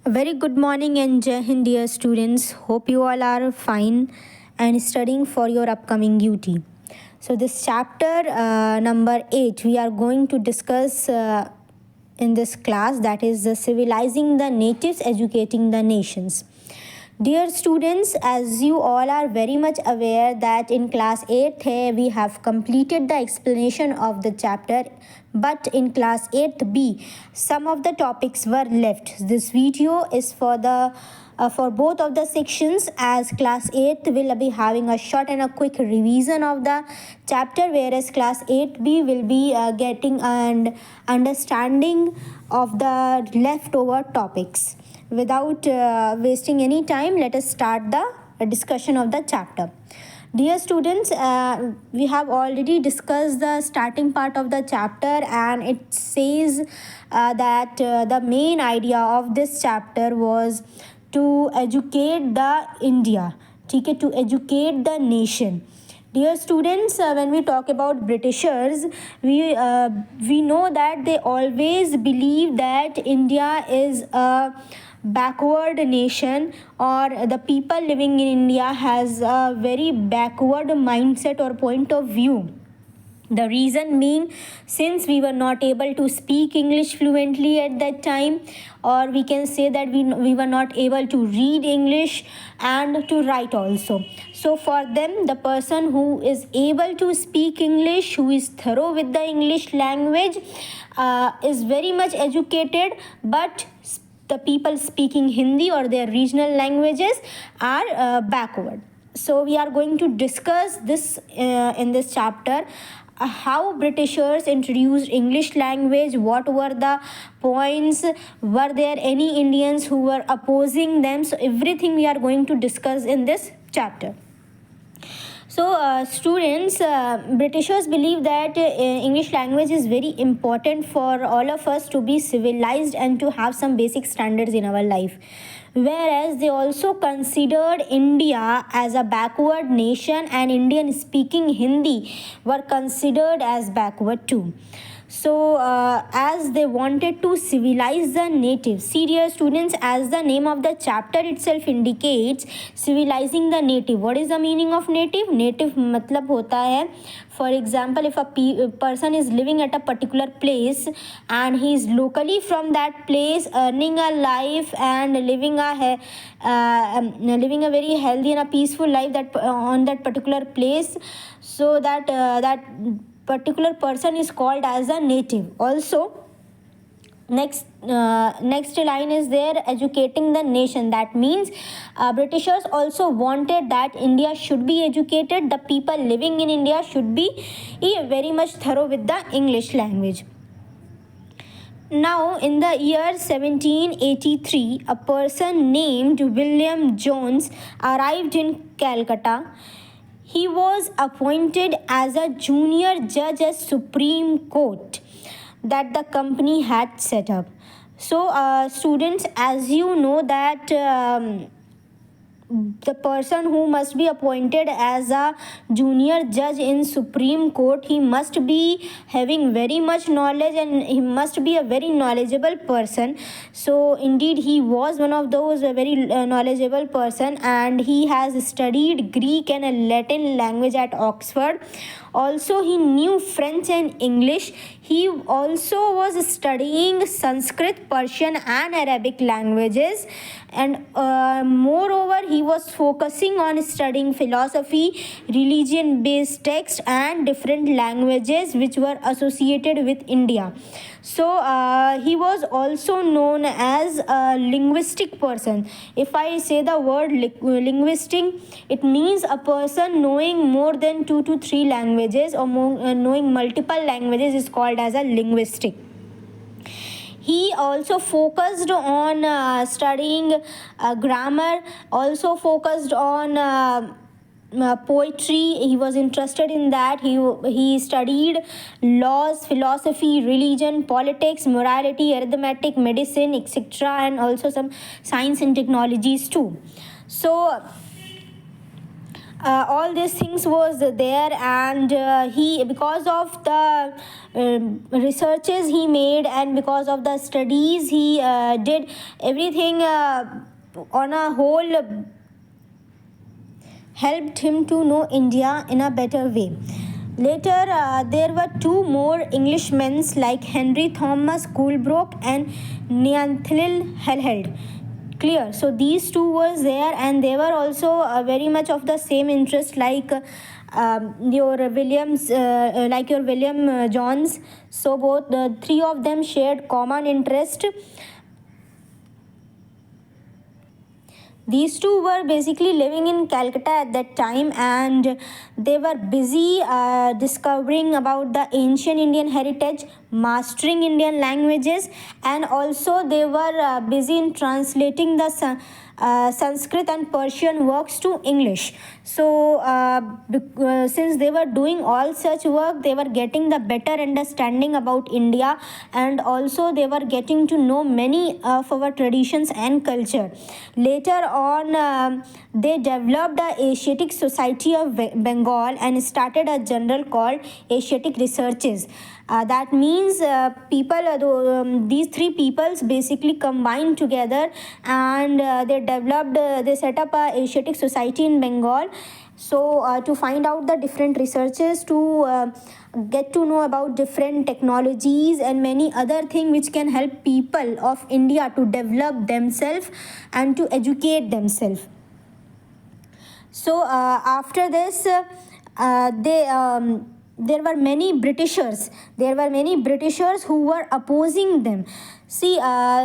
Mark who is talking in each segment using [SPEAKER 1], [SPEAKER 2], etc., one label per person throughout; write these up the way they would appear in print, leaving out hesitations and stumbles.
[SPEAKER 1] A very good morning and Jai Hind, dear students. Hope you all are fine and studying for your upcoming duty. So, this chapter number 8 we are going to discuss in this class, that is civilizing the natives, educating the nations. Dear students, as you all are very much aware that in class 8th we have completed the explanation of the chapter, but in class 8th B some of the topics were left. This video is for both of the sections, as class 8th will be having a short and a quick revision of the chapter, whereas class 8B will be getting an understanding of the leftover topics. Without wasting any time, let us start the discussion of the chapter. Dear students, we have already discussed the starting part of the chapter, and it says that the main idea of this chapter was to educate the India, to educate the nation. Dear students, when we talk about Britishers, we know that they always believe that India is a backward nation, or the people living in India has a very backward mindset or point of view. The reason being, since we were not able to speak English fluently at that time, or we can say that we were not able to read English and to write also. So for them, the person who is able to speak English, who is thorough with the English language, is very much educated, but the people speaking Hindi or their regional languages are backward. So we are going to discuss this in this chapter, how Britishers introduced English language, what were the points, were there any Indians who were opposing them. So everything we are going to discuss in this chapter. So students, Britishers believe that English language is very important for all of us to be civilized and to have some basic standards in our life. Whereas they also considered India as a backward nation, and Indian speaking Hindi were considered as backward too. So as they wanted to civilize the natives. See dear students, as the name of the chapter itself indicates, civilizing the native. What is the meaning of native? Native matlab hota hai, for example, if a person is living at a particular place and he is locally from that place, earning a life and living a very healthy and a peaceful life that on that particular place, so that particular person is called as a native. Also, next line is there, educating the nation. That means Britishers also wanted that India should be educated, the people living in India should be very much thorough with the English language. Now, in the year 1783, a person named William Jones arrived in Calcutta. He was appointed as a junior judge at Supreme Court that the company had set up. So students, as you know that the person who must be appointed as a junior judge in Supreme Court, he must be having very much knowledge and he must be a very knowledgeable person. So indeed he was one of those very knowledgeable person, and he has studied Greek and Latin language at Oxford. Also he knew French and English. He also was studying Sanskrit, Persian and Arabic languages, and moreover he was focusing on studying philosophy, religion based texts and different languages which were associated with India. So he was also known as a linguistic person. If I say the word linguistic, it means a person knowing more than 2 to 3 languages or knowing multiple languages is called as a linguistic. He also focused on studying grammar, also focused on poetry. He was interested in that. He studied laws, philosophy, religion, politics, morality, arithmetic, medicine, etc., and also some science and technologies too. So all these things was there, and he, because of the researches he made and because of the studies he did, everything on a whole helped him to know India in a better way. Later, there were two more Englishmen like Henry Thomas Coolbrooke and Nathaniel Held. Clear. So these two was there, and they were also very much of the same interest like your Williams, like your William Jones. So both the three of them shared common interest. These two were basically living in Calcutta at that time, and they were busy discovering about the ancient Indian heritage, mastering Indian languages, and also they were busy in translating the Sanskrit and Persian works to English. So since they were doing all such work, they were getting the better understanding about India, and also they were getting to know many of our traditions and culture. Later on, they developed the Asiatic Society of Bengal and started a journal called Asiatic Researches. That means these three peoples basically combined together, and they set up a Asiatic Society in Bengal. So to find out the different researches, to get to know about different technologies and many other things which can help people of India to develop themselves and to educate themselves. So after this, there were many Britishers. There were many Britishers who were opposing them. See,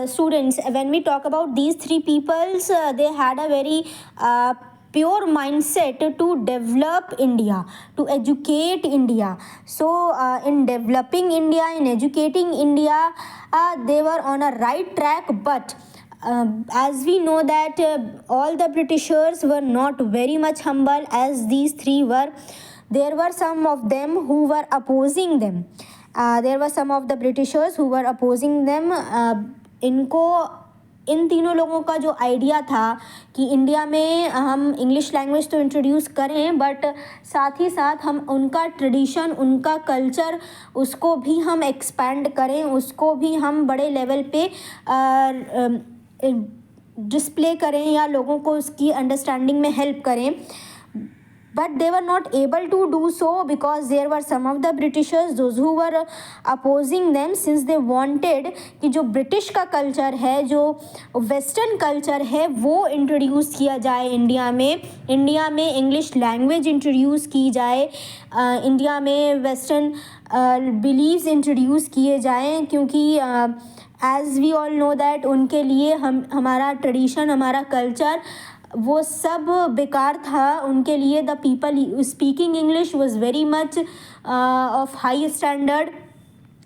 [SPEAKER 1] students, when we talk about these three peoples, they had a very pure mindset to develop India, to educate India. So in developing India, in educating India, they were on a right track, but as we know that all the Britishers were not very much humble as these three were. There were some of them who were opposing them. There were some of the Britishers who were opposing them. इन तीनों लोगों का जो idea था कि India में हम English language तो introduce करें, बट साथ ही साथ हम उनका ट्रेडिशन, उनका कल्चर, उसको भी हम एक्सपैंड करें, उसको भी हम बड़े लेवल पे डिस्प्ले करें या लोगों को उसकी अंडरस्टैंडिंग में हेल्प करें. But they were not able to do so because there were some of the Britishers, those who were opposing them, since they wanted कि जो ब्रिटिश का कल्चर है, जो वेस्टर्न कल्चर है, वो इंट्रोड्यूस किया जाए इंडिया में इंग्लिश लैंग्वेज इंट्रोड्यूस की जाए, इंडिया में वेस्टर्न बिलीव्स इंट्रोड्यूस किए जाएँ, क्योंकि as we all know that उनके लिए हमारा ट्रेडिशन, हमारा कल्चर वो सब बेकार था. उनके लिए the people speaking English was very much of high standard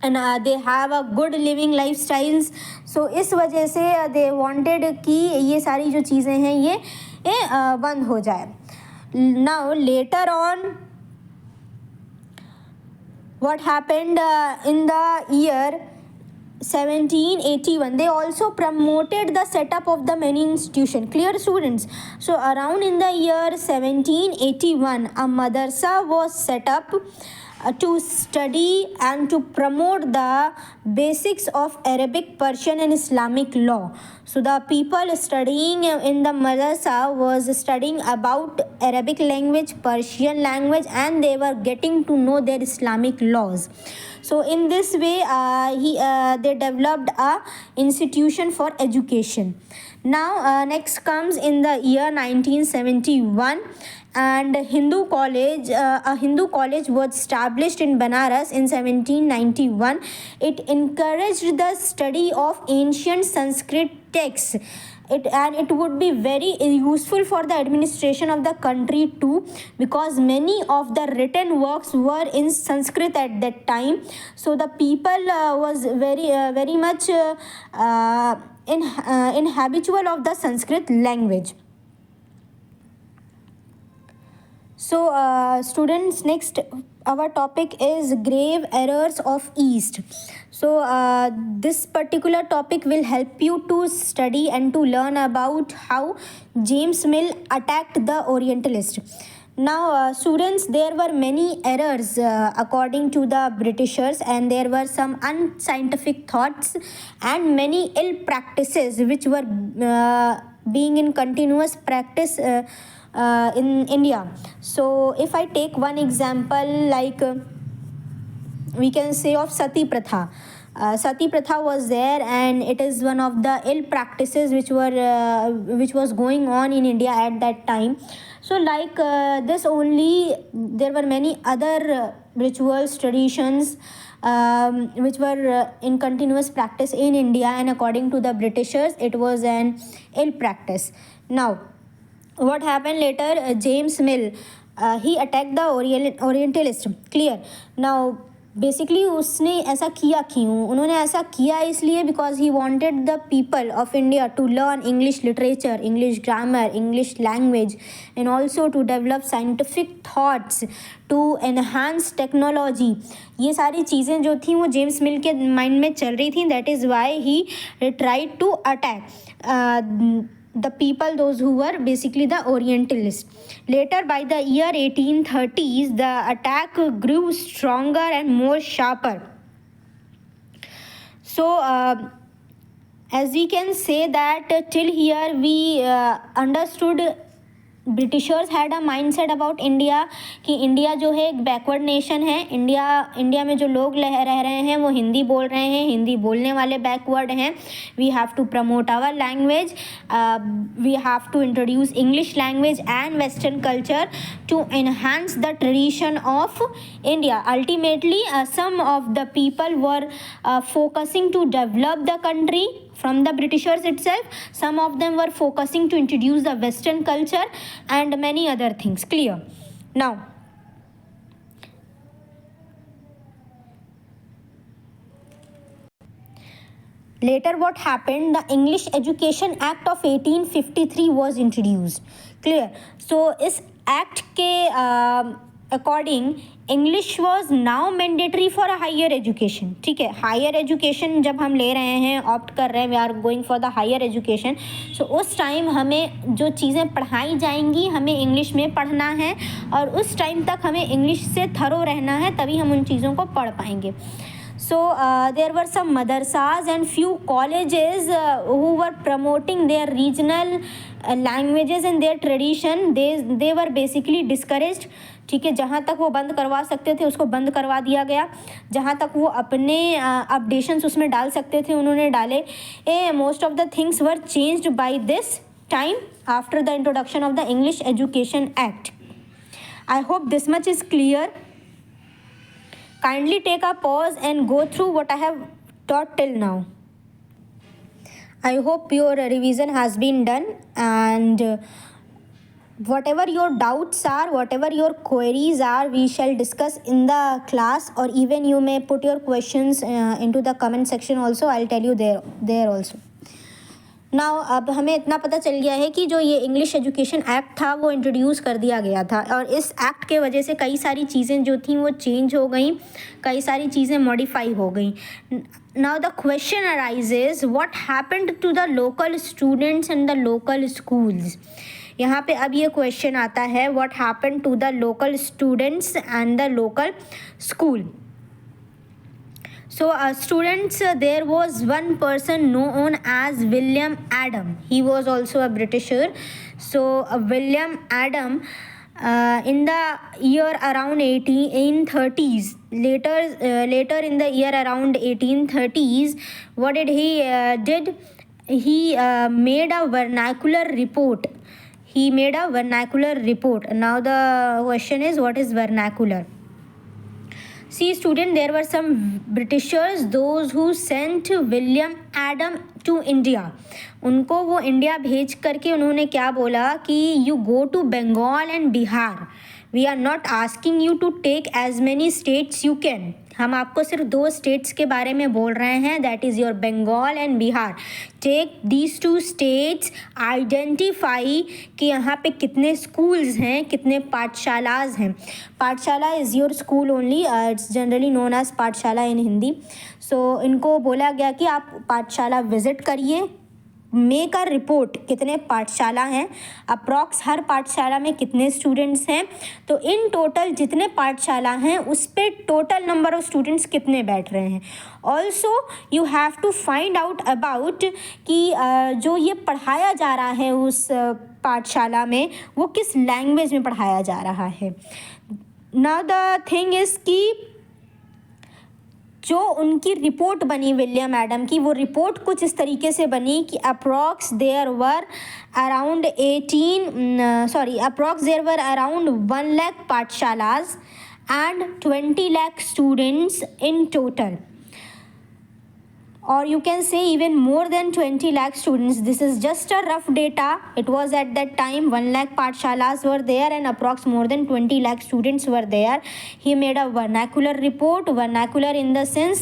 [SPEAKER 1] and they have a good living life styles. So इस वजह से दे वांटेड कि ये सारी जो चीज़ें हैं ये बंद हो जाए. Now later on what happened in the year 1781, they also promoted the setup of the many institution. Clear, students? So around in the year 1781, a madrasa was set up to study and to promote the basics of Arabic, Persian and Islamic law. So the people studying in the madrasa was studying about Arabic language, Persian language, and they were getting to know their Islamic laws. So in this way they developed a institution for education. Now next comes in the year 1971, and a Hindu college was established in Banaras in 1791. It encouraged the study of ancient Sanskrit texts. It would be very useful for the administration of the country too, because many of the written works were in Sanskrit at that time. So the people was very much in habitual of the Sanskrit language. So students, next our topic is grave errors of East. So this particular topic will help you to study and to learn about how James Mill attacked the Orientalist. Now, students, there were many errors according to the Britishers, and there were some unscientific thoughts and many ill practices which were being in continuous practice in India. So, if I take one example, like we can say of Sati Pratha. Sati Pratha was there, and it is one of the ill practices which was going on in India at that time. So like this only, there were many other rituals, traditions which were in continuous practice in India, and according to the Britishers it was an ill practice. Now what happened later, James Mill, he attacked the Orientalist, clear. Now basically उसने ऐसा किया क्यों, उन्होंने ऐसा किया इसलिए because he wanted the people of India to learn English literature, English grammar, English language, and also to develop scientific thoughts, to enhance technology. ये सारी चीज़ें जो थी वो जेम्स मिल के माइंड में चल रही थी. That is why he tried to attack the people, those who were basically the Orientalists. Later, by the year 1830s, the attack grew stronger and more sharper. So as we can say that till here we understood Britishers had a mindset about India कि India जो है एक backward nation है. India में जो लोग रह रहे हैं वो हिंदी बोल रहे हैं, हिंदी बोलने वाले बैकवर्ड हैं. We have to promote our language, we have to introduce English language and western culture to enhance the tradition of India. Ultimately some of the people were focusing to develop the country from the Britishers itself. Some of them were focusing to introduce the Western culture and many other things. Clear? Now, later what happened, the English Education Act of 1853 was introduced. Clear? So इस act के according English was now mandatory for a higher education. ठीक है, higher education जब हम ले रहे हैं, opt कर रहे हैं, we are going for the higher education. So उस टाइम हमें जो चीज़ें पढ़ाई जाएंगी हमें इंग्लिश में पढ़ना है, और उस टाइम तक हमें इंग्लिश से थरो रहना है, तभी हम उन चीज़ों को पढ़ पाएंगे. So there were some madrasas and few colleges who were promoting their regional languages and their tradition. They were basically discouraged. ठीक है, जहाँ तक वो बंद करवा सकते थे उसको बंद करवा दिया गया, जहाँ तक वो अपने अपडेशंस उसमें डाल सकते थे उन्होंने डाले. Most of the things were changed by this time after the introduction of the English education act. I hope this much is clear. Kindly take a pause and go through what I have taught till now. I hope your revision has been done, and whatever your doubts are, whatever your queries are, we shall discuss in the class, or even you may put your questions into the comment section also. I'll tell you there also. Now अब हमें इतना पता चल गया है कि जो ये इंग्लिश एजुकेशन एक्ट था वो इंट्रोड्यूस कर दिया गया था, और इस एक्ट के वजह से कई सारी चीज़ें जो थी वो चेंज हो गई, कई सारी चीज़ें मॉडिफाई हो गई. Now the question arises, what happened to the local students and the local schools. यहाँ पे अब ये क्वेश्चन आता है, what happened to the local students and the local school. So students, there was one person known as William Adam. He was also a Britisher. So William Adam, in the year around 1830s, later in the year around 1830s, what did he did? He made a vernacular report. Now the question is, what is vernacular? See student, there were some Britishers, those who sent William Adam to India. उनको वो India भेज करके उन्होंने क्या बोला कि you go to Bengal and Bihar. We are not asking you to take as many states you can. हम आपको सिर्फ 2 स्टेट्स के बारे में बोल रहे हैं, that is your Bengal and Bihar. Take these 2 states, identify कि यहाँ पे कितने स्कूल्स हैं, कितने पाठशालाज हैं. Pathshala is your school only, it's generally known as pathshala in Hindi. सो इनको बोला गया कि आप पाठशाला विज़िट करिए, मेक अ रिपोर्ट कितने पाठशाला हैं, अप्रॉक्स हर पाठशाला में कितने स्टूडेंट्स हैं, तो इन टोटल जितने पाठशाला हैं उस पर टोटल नंबर ऑफ स्टूडेंट्स कितने बैठ रहे हैं। Also you have to find out about कि जो ये पढ़ाया जा रहा है उस पाठशाला में वो किस लैंग्वेज में पढ़ाया जा रहा है। नाउ द थिंग इज़ कि जो उनकी रिपोर्ट बनी विलियम एडम की, वो रिपोर्ट कुछ इस तरीके से बनी कि approx there were around 1 lakh पाठशालाज and 20 lakh students in total, or you can say even more than 20 lakh students. This is just a rough data. It was at that time 1 lakh pathshalas were there and approx more than 20 lakh students were there. He made a vernacular report. Vernacular in the sense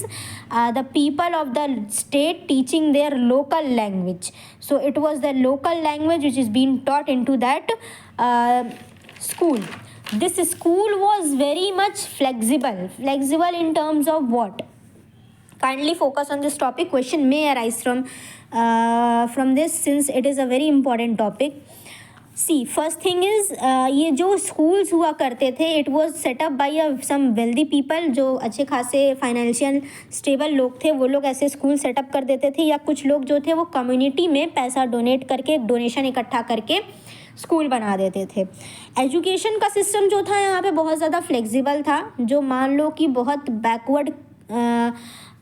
[SPEAKER 1] the people of the state teaching their local language. So it was the local language which is being taught into that school. This school was very much flexible in terms of what? Kindly focus on this topic. Question may arise from this since it is a very important topic. See, first thing is ये जो schools हुआ करते थे, it was set up by some wealthy people, जो अच्छे खासे financial stable लोग थे, वो लोग ऐसे स्कूल सेटअप कर देते थे, या कुछ लोग जो थे वो कम्युनिटी में पैसा डोनेट करके, डोनेशन इकट्ठा करके स्कूल बना देते थे। एजुकेशन का सिस्टम जो था यहाँ पे बहुत ज़्यादा फ्लेक्सिबल था। जो मान लो कि बहुत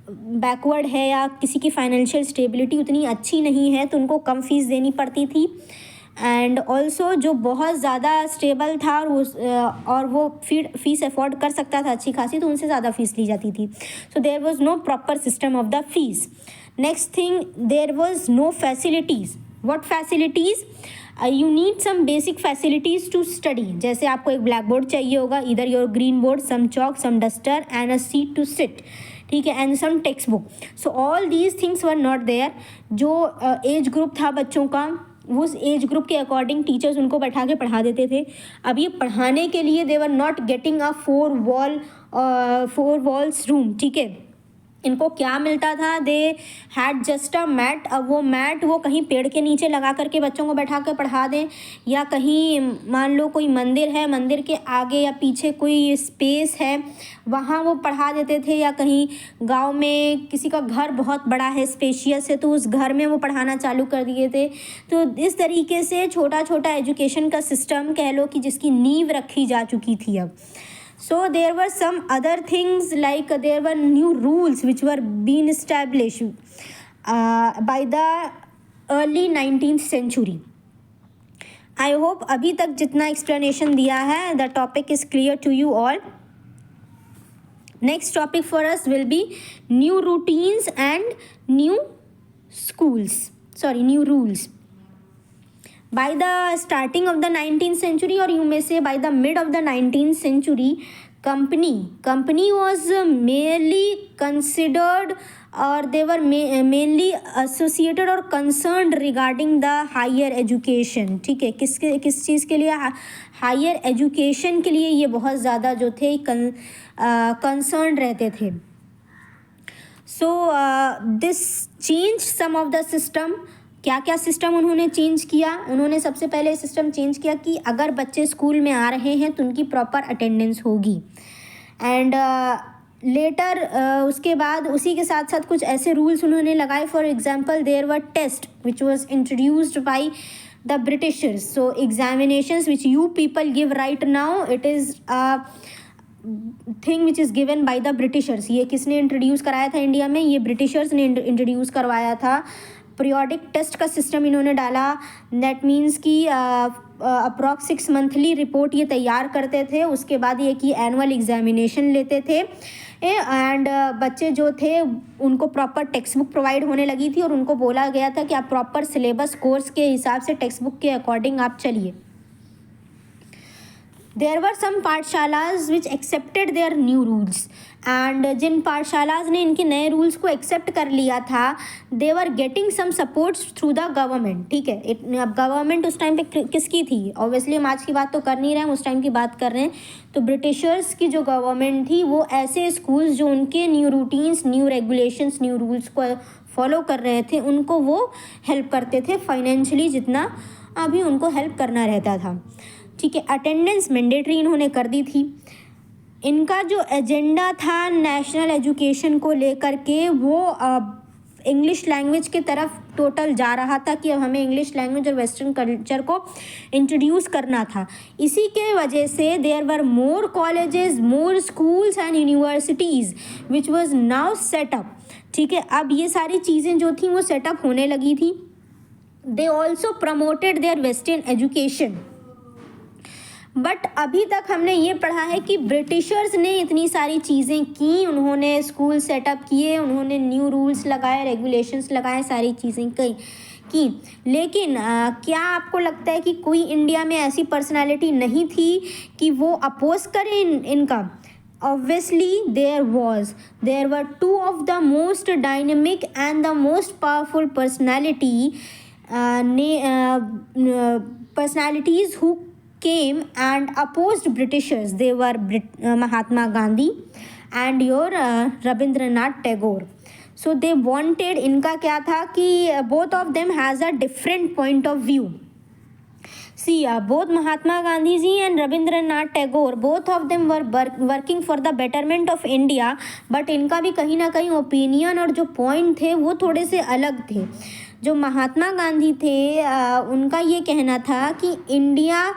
[SPEAKER 1] बैकवर्ड है या किसी की फाइनेंशियल स्टेबिलिटी उतनी अच्छी नहीं है तो उनको कम फीस देनी पड़ती थी, एंड ऑल्सो जो बहुत ज़्यादा स्टेबल था और वो फीस अफोर्ड कर सकता था अच्छी खासी, तो उनसे ज़्यादा फीस ली जाती थी। So there was no proper system of the fees. Next thing, there was no facilities. What facilities? You need some basic facilities to study. जैसे आपको एक ब्लैक बोर्ड चाहिए होगा, इधर your green board, some chalk, some duster and a seat to sit, ठीक है, and some text book. So all these things were not there. जो age group था बच्चों का, उस एज ग्रुप के अकॉर्डिंग टीचर्स उनको बैठा के पढ़ा देते थे। अब ये पढ़ाने के लिए they were not getting a four walls room, ठीक है। इनको क्या मिलता था? They had just a mat. अब वो मैट वो कहीं पेड़ के नीचे लगा करके बच्चों को बैठा कर पढ़ा दें, या कहीं मान लो कोई मंदिर है, मंदिर के आगे या पीछे कोई स्पेस है वहाँ वो पढ़ा देते थे, या कहीं गांव में किसी का घर बहुत बड़ा है, स्पेशियस है, तो उस घर में वो पढ़ाना चालू कर दिए थे। तो इस तरीके से छोटा छोटा एजुकेशन का सिस्टम कह लो कि जिसकी नींव रखी जा चुकी थी अब। So there were some other things like there were new rules which were being established by the early 19th century. I hope अभी तक जितना explanation दिया है the topic is clear to you all. Next topic for us will be new routines and new rules. By the starting of the 19th century, or you may say by the mid of the 19th century, company was merely considered, or they were mainly associated or concerned regarding the higher education, ठीक है। किस चीज़ के लिए? Higher education के लिए ये बहुत ज़्यादा जो थे कंसर्न रहते थे। So this change some of the system. क्या क्या सिस्टम उन्होंने चेंज किया? उन्होंने सबसे पहले सिस्टम चेंज किया कि अगर बच्चे स्कूल में आ रहे हैं तो उनकी प्रॉपर अटेंडेंस होगी, एंड लेटर उसके बाद उसी के साथ साथ कुछ ऐसे रूल्स उन्होंने लगाए। For example, there were test which was introduced by the Britishers. So examinations which you people give right now, it is thing which is given by the Britishers. ये किसने इंट्रोड्यूस कराया था इंडिया में? ये Britishers ने introduce करवाया था। Periodic test का सिस्टम इन्होंने डाला। दैट मीन्स कि अप्रॉक्स 6 मंथली रिपोर्ट ये तैयार करते थे, उसके बाद ये कि एनुअल एग्जामिनेशन लेते थे, एंड बच्चे जो थे उनको प्रॉपर टेक्स्ट बुक प्रोवाइड होने लगी थी, और उनको बोला गया था कि आप प्रॉपर सिलेबस कोर्स के हिसाब से टेक्स्ट बुक के अकॉर्डिंग आप चलिए। देयर वर सम पाठशालाज which accepted their new rules, and जिन पाठशालाज ने इनके नए रूल्स को एक्सेप्ट कर लिया था, they were getting some supports through the government, ठीक है। अब गवर्नमेंट उस टाइम पे किसकी थी? ऑब्वियसली हम आज की बात तो कर नहीं रहे हैं, उस टाइम की बात कर रहे हैं। तो ब्रिटिशर्स की जो गवर्नमेंट थी वो ऐसे स्कूल्स जो उनके new routines, new regulations, new rules को फॉलो कर रहे थे उनको वो हेल्प करते थे फाइनेंशियली, जितना अभी उनको हेल्प करना रहता था। ठीक है, अटेंडेंस मैंडेटरी इन्होंने कर दी थी। इनका जो एजेंडा था नेशनल एजुकेशन को लेकर के, वो इंग्लिश लैंग्वेज की तरफ टोटल जा रहा था कि अब हमें इंग्लिश लैंग्वेज और वेस्टर्न कल्चर को इंट्रोड्यूस करना था। इसी के वजह से there were more colleges, more schools and universities which was now set up. ठीक है, अब ये सारी चीज़ें जो थी वो सेटअप होने लगी थी। They also promoted their western education. But अभी तक हमने ये पढ़ा है कि ब्रिटिशर्स ने इतनी सारी चीज़ें की, उन्होंने स्कूल सेटअप किए, उन्होंने न्यू रूल्स लगाए, रेगुलेशंस लगाए, सारी चीज़ें की। लेकिन क्या आपको लगता है कि कोई इंडिया में ऐसी पर्सनालिटी नहीं थी कि वो अपोज करे इनका? Obviously there were two of the most dynamic and the most powerful personalities who came and opposed Britishers. They were Mahatma Gandhi and your Rabindranath Tagore. So they wanted, इनका क्या था कि both of them has a different point of view. See, both Mahatma Gandhi ji and Rabindranath Tagore, both of them were working for the betterment of India, but इनका भी कहीं ना कहीं opinion और जो पॉइंट थे वो थोड़े से अलग थे। जो महात्मा गांधी थे उनका ये कहना था कि इंडिया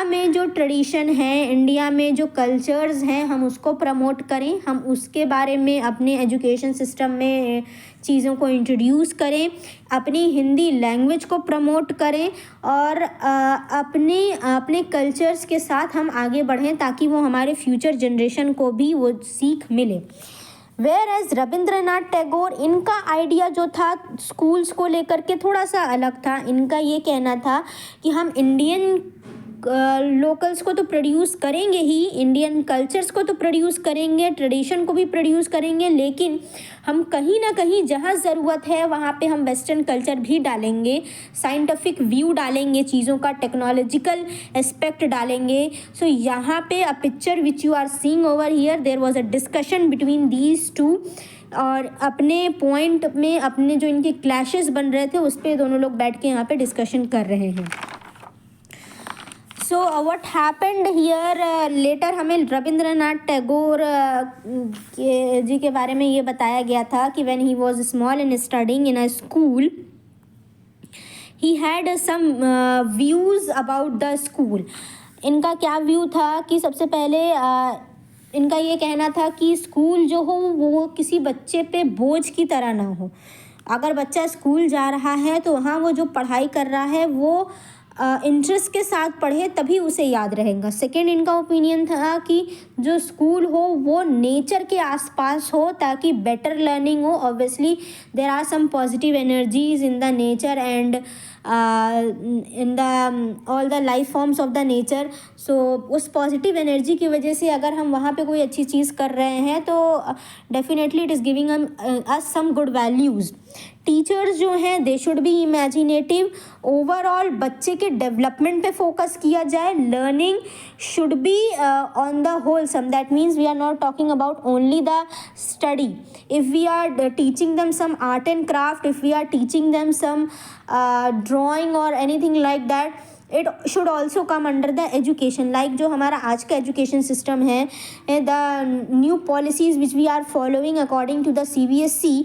[SPEAKER 1] में जो ट्रेडिशन है, इंडिया में जो कल्चर्स हैं, हम उसको प्रमोट करें, हम उसके बारे में अपने एजुकेशन सिस्टम में चीज़ों को इंट्रोड्यूस करें, अपनी हिंदी लैंग्वेज को प्रमोट करें और अपने कल्चर्स के साथ हम आगे बढ़ें ताकि वो हमारे फ्यूचर जनरेशन को भी वो सीख मिले। वेयर एज रविंद्रनाथ टैगोर, इनका आइडिया जो था स्कूल्स को लेकर के थोड़ा सा अलग था। इनका ये कहना था कि हम इंडियन लोकल्स को तो प्रोड्यूस करेंगे ही, इंडियन कल्चर्स को तो प्रोड्यूस करेंगे, ट्रेडिशन को भी प्रोड्यूस करेंगे, लेकिन हम कहीं ना कहीं जहाँ ज़रूरत है वहाँ पे हम वेस्टर्न कल्चर भी डालेंगे, साइंटिफिक व्यू डालेंगे, चीज़ों का टेक्नोलॉजिकल एस्पेक्ट डालेंगे। सो यहाँ पे a picture which you are seeing over here, there was a discussion between these two, और अपने पॉइंट में अपने जो इनके क्लैशेस बन रहे थे उस पर दोनों लोग बैठ के यहाँ पे डिस्कशन कर रहे हैं। So what happened here, later हमें रविंद्रनाथ टैगोर जी के बारे में ये बताया गया था कि when he was small and studying in a school, he had some views about the school. इनका क्या व्यू था कि सबसे पहले इनका ये कहना था कि स्कूल जो हो वो किसी बच्चे पे बोझ की तरह ना हो। अगर बच्चा स्कूल जा रहा है तो वहाँ वो जो पढ़ाई कर रहा है वो इंटरेस्ट के साथ पढ़े तभी उसे याद रहेगा। सेकेंड, इनका ओपिनियन था कि जो स्कूल हो वो नेचर के आसपास हो ताकि बेटर लर्निंग हो। Obviously there are some positive energies in the nature and in the all the life forms of the nature. So उस पॉजिटिव एनर्जी की वजह से अगर हम वहाँ पे कोई अच्छी चीज़ कर रहे हैं तो definitely it is giving us some good values. Teachers जो हैं they should be imaginative. Overall बच्चे के डेवलपमेंट पे फोकस किया जाए। Learning should be on the wholesome, that means we are not talking about only the study. If we are teaching them some art and craft, if we are teaching them some drawing और anything like that, it should also come under the education. Like जो हमारा आज का education system है, the new policies which we are following according to the CBSE,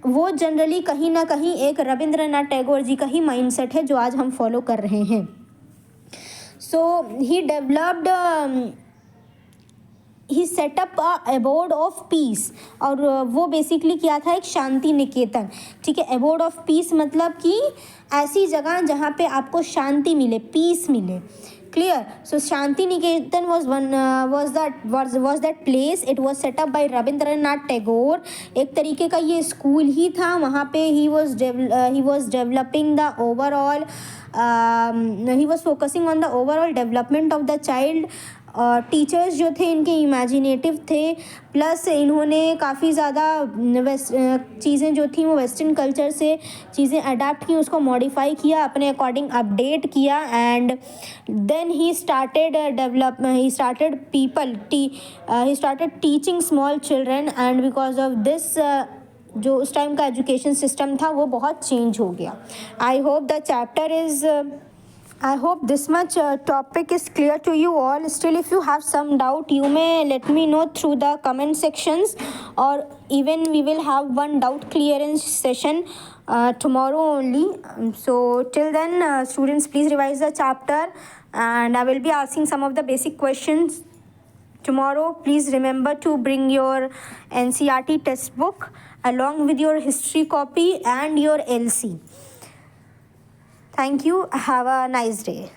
[SPEAKER 1] वो generally कहीं ना कहीं एक रविंद्रनाथ टैगोर जी का ही माइंडसेट है जो आज हम फॉलो कर रहे हैं। So he developed, he set up a aboard of peace, और वो बेसिकली क्या था, एक शांति निकेतन। ठीक है, एबोर्ड ऑफ पीस मतलब कि ऐसी जगह जहाँ पे आपको शांति मिले, पीस मिले। Clear? So Shanti Niketan was that place. It was set up by Rabindranath Tagore. एक तरीके का ये स्कूल ही था। वहाँ पे he was developing the overall, he was focusing on the overall development of the child। Teachers जो थे इनके इमेजिनेटिव थे, प्लस इन्होंने काफ़ी ज़्यादा चीज़ें जो थी वो वेस्टर्न कल्चर से चीज़ें अडाप्ट की, उसको मॉडिफाई किया, अपने अकॉर्डिंग अपडेट किया, and then he started teaching small children, and because of this जो उस टाइम का एजुकेशन सिस्टम था वो बहुत चेंज हो गया. I hope the chapter is I hope this much topic is clear to you all. Still, if you have some doubt, you may let me know through the comment sections, or even we will have one doubt clearance session tomorrow only. So till then, students, please revise the chapter, and I will be asking some of the basic questions tomorrow. Please remember to bring your NCERT textbook along with your history copy and your LC. Thank you. Have a nice day.